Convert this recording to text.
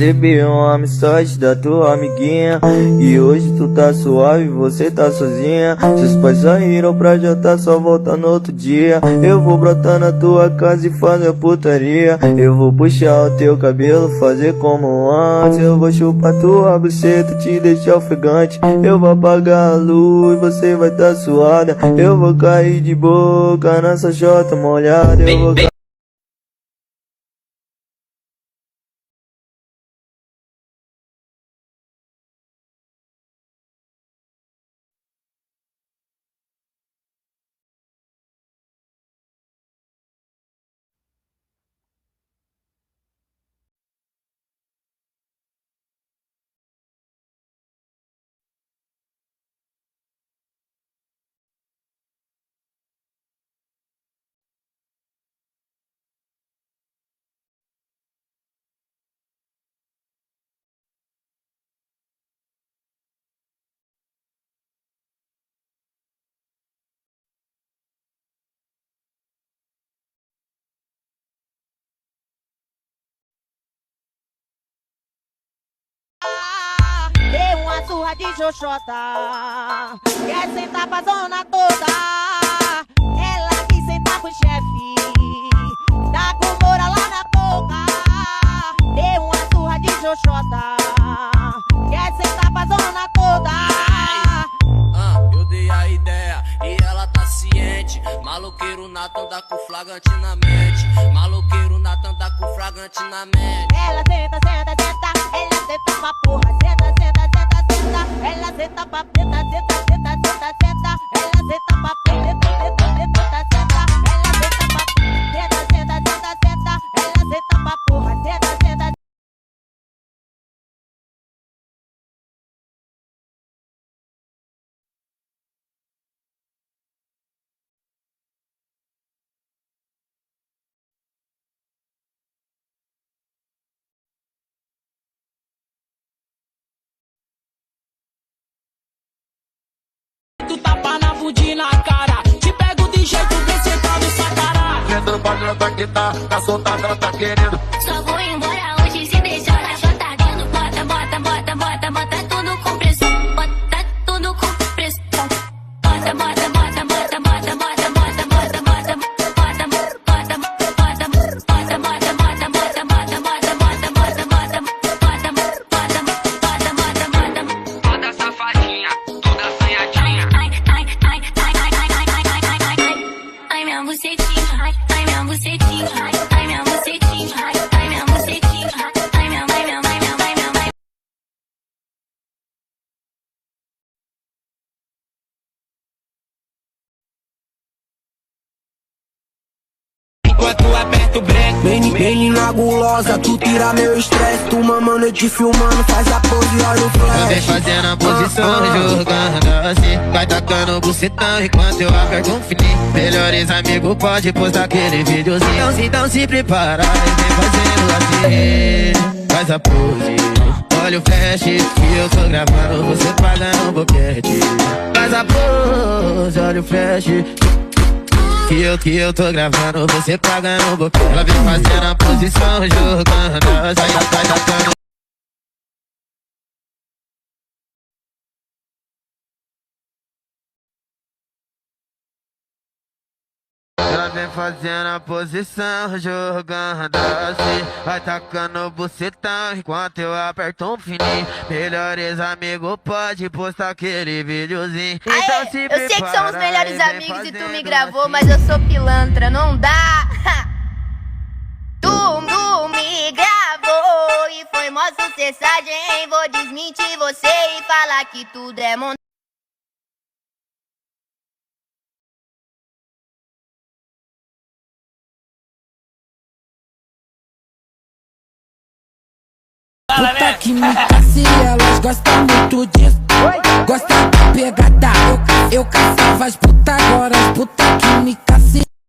recebi uma mensagem da tua amiguinha e hoje tu tá suave, você tá sozinha. Seus pais saíram pra jantar, só volta no outro dia. Eu vou brotar na tua casa e fazer putaria. Eu vou puxar o teu cabelo, fazer como antes. Eu vou chupar tua buceta, te deixar ofegante. Eu vou apagar a luz, você vai tá suada. Eu vou cair de boca nessa chota molhada. Eu vou Dei uma surra de xoxota, quer sentar pra zona toda. Ela quis sentar com o chefe, tá com mora lá na boca. Dei uma surra de xoxota, quer sentar pra zona toda. Eu dei a ideia e ela tá ciente. Maloqueiro Natan tá com flagrante na mente. Maloqueiro Natan tá com flagrante na mente. Ela senta, senta, senta, ela senta pra porra. Senta, senta, senta, senta, ela senta pra senta, senta, senta, senta, senta, ela senta pra senta, senta, senta, senta, ela senta pra senta, senta, senta, senta, ela senta pra porra. Senta, senta. Tu tapa na bunda e na cara. Te pego de jeito, vem sentado essa cara. Dentro do padrão tá que tá soltada, ela tá querendo. Só vou embora hoje se deixar a chota dentro. Bota, bota, bota, bota, bota tudo com pressão. Bota tudo com pressão. Bota, bota, bota, bota, bota, bota, bota, bota, bota, bota, bota, bota, bota, bota, bota, bota, bota, bota, bota, bota. Toda safadinha, toda assanhadinha. Ai, minha bucetinha, ai, minha bucetinha, ai, minha bucetinha, ai, minha bucetinha, ai, minha, ai, minha, ai, minha, ai, minha, ai. Enquanto aperta o break. Menina gulosa, tu tira meu estresse. Tu mamando e te filmando, faz a pose, olha o flash. Vem fazendo a posição, jogando assim. Vai tacando o bucetão enquanto eu aperto um fininho. Melhores amigos pode postar aquele videozinho. Então se prepara e vem fazendo assim. Faz a pose, olha o flash que eu tô gravando, você pagando um boquete. Faz a pose, olha o flash que eu tô gravando, você pagando um boquete. Ela vem fazendo a posição, jogando assim. Vai tacando. Ela vem fazendo a posição, jogando assim. Vai tacando o bucetão enquanto eu aperto um fininho. Melhores amigos pode postar aquele videozinho. Então se Eu sei que somos melhores prepara e vem amigos e tu me fazendo gravou, assim. mas eu sou pilantra, não dá. Tu me gravou e foi mó sucessagem. Vou desmentir você e falar que tudo é montagem. Puta que me casse, elas gostam muito disso. Gosta da pegada. Eu caçava as puta, agora as puta que me casse.